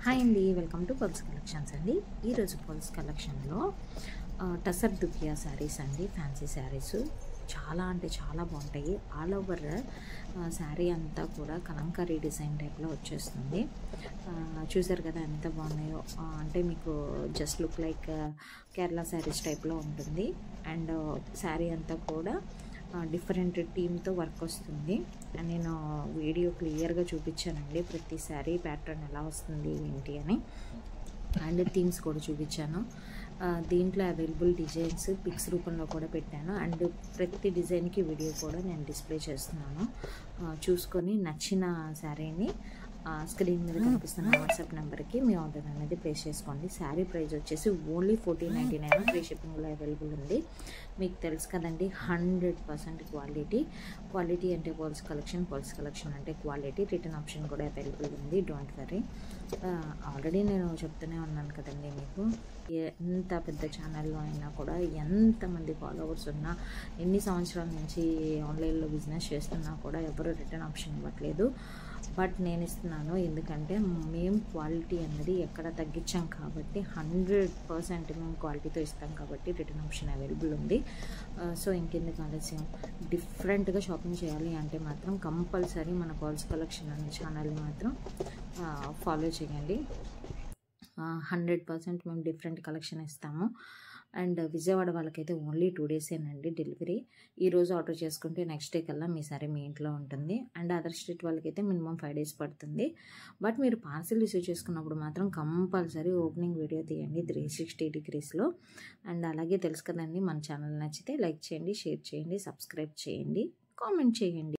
Hi అండి, welcome to pulse collections అండి. ఈరోజు పల్స్ కలెక్షన్లో టసర్ దుపియా శారీస్ అండి. ఫ్యాన్సీ శారీస్ చాలా అంటే చాలా బాగుంటాయి. ఆల్ ఓవర్ శారీ అంతా కూడా కలంకారీ డిజైన్ టైప్లో వచ్చేస్తుంది. చూసారు కదా ఎంత బాగున్నాయో. అంటే మీకు just look like Kerala saris టైప్లో ఉంటుంది. అండ్ శారీ అంతా కూడా డిఫరెంట్ టీమ్తో వర్క్ వస్తుంది. అండ్ నేను వీడియో క్లియర్గా చూపించానండి, ప్రతి శారీ ప్యాటర్న్ ఎలా వస్తుంది ఏంటి అని. అండ్ థీమ్స్ కూడా చూపించాను. దీంట్లో అవైలబుల్ డిజైన్స్ పిక్స్ రూపంలో కూడా పెట్టాను. అండ్ ప్రతి డిజైన్కి వీడియో కూడా నేను డిస్ప్లే చేస్తున్నాను. చూసుకొని నచ్చిన శారీని స్క్రీన్ మీద కనిపిస్తున్న వాట్సాప్ నెంబర్కి మీ ఆర్డర్ అనేది ప్లేస్ చేసుకోండి. శారీ ప్రైస్ వచ్చేసి ఓన్లీ 1499. ఫ్రీ షిప్పింగ్లో అవైలబుల్ ఉంది. మీకు తెలుసు కదండి, 100% క్వాలిటీ అంటే పల్స్ కలెక్షన్ అంటే క్వాలిటీ. రిటర్న్ ఆప్షన్ కూడా అవైలబుల్ ఉంది, డోంట్ వరీ. ఆల్రెడీ నేను చెప్తూనే ఉన్నాను కదండి, మీకు ఎంత పెద్ద ఛానల్లో అయినా కూడా ఎంతమంది ఫాలోవర్స్ ఉన్నా, ఎన్ని సంవత్సరాల నుంచి ఆన్లైన్లో బిజినెస్ చేస్తున్నా కూడా ఎవరు రిటర్న్ ఆప్షన్ ఇవ్వట్లేదు. బట్ నేను ఇస్తున్నాను, ఎందుకంటే మేము క్వాలిటీ అనేది ఎక్కడ తగ్గించాం కాబట్టి 100% మేము క్వాలిటీతో ఇస్తాం కాబట్టి రిటర్న్ ఆప్షన్ అవైలబుల్ ఉంది. సో ఇంకెందుకు ఆలస్యం, డిఫరెంట్గా షాపింగ్ చేయాలి అంటే మాత్రం కంపల్సరీ మన పల్స్ కలెక్షన్ అనే ఛానల్ని మాత్రం ఫాలో చేయండి. 100% మేము డిఫరెంట్ కలెక్షన్ ఇస్తాము. అండ్ విజయవాడ వాళ్ళకైతే ఓన్లీ 2 డేసేనండి డెలివరీ. ఈరోజు ఆర్డర్ చేసుకుంటే నెక్స్ట్ డే కల్లా మీ సరే మీ ఇంట్లో ఉంటుంది. అండ్ అదర్ స్టేట్ వాళ్ళకైతే మినిమం 5 డేస్ పడుతుంది. బట్ మీరు పార్సిల్ రిసీవ్ చేసుకున్నప్పుడు మాత్రం కంపల్సరీ ఓపెనింగ్ వీడియో తీయండి 360 degreesలో. అండ్ అలాగే తెలుసు కదండి, మన ఛానల్ నచ్చితే లైక్ చేయండి, షేర్ చేయండి, సబ్స్క్రైబ్ చేయండి, కామెంట్ చేయండి.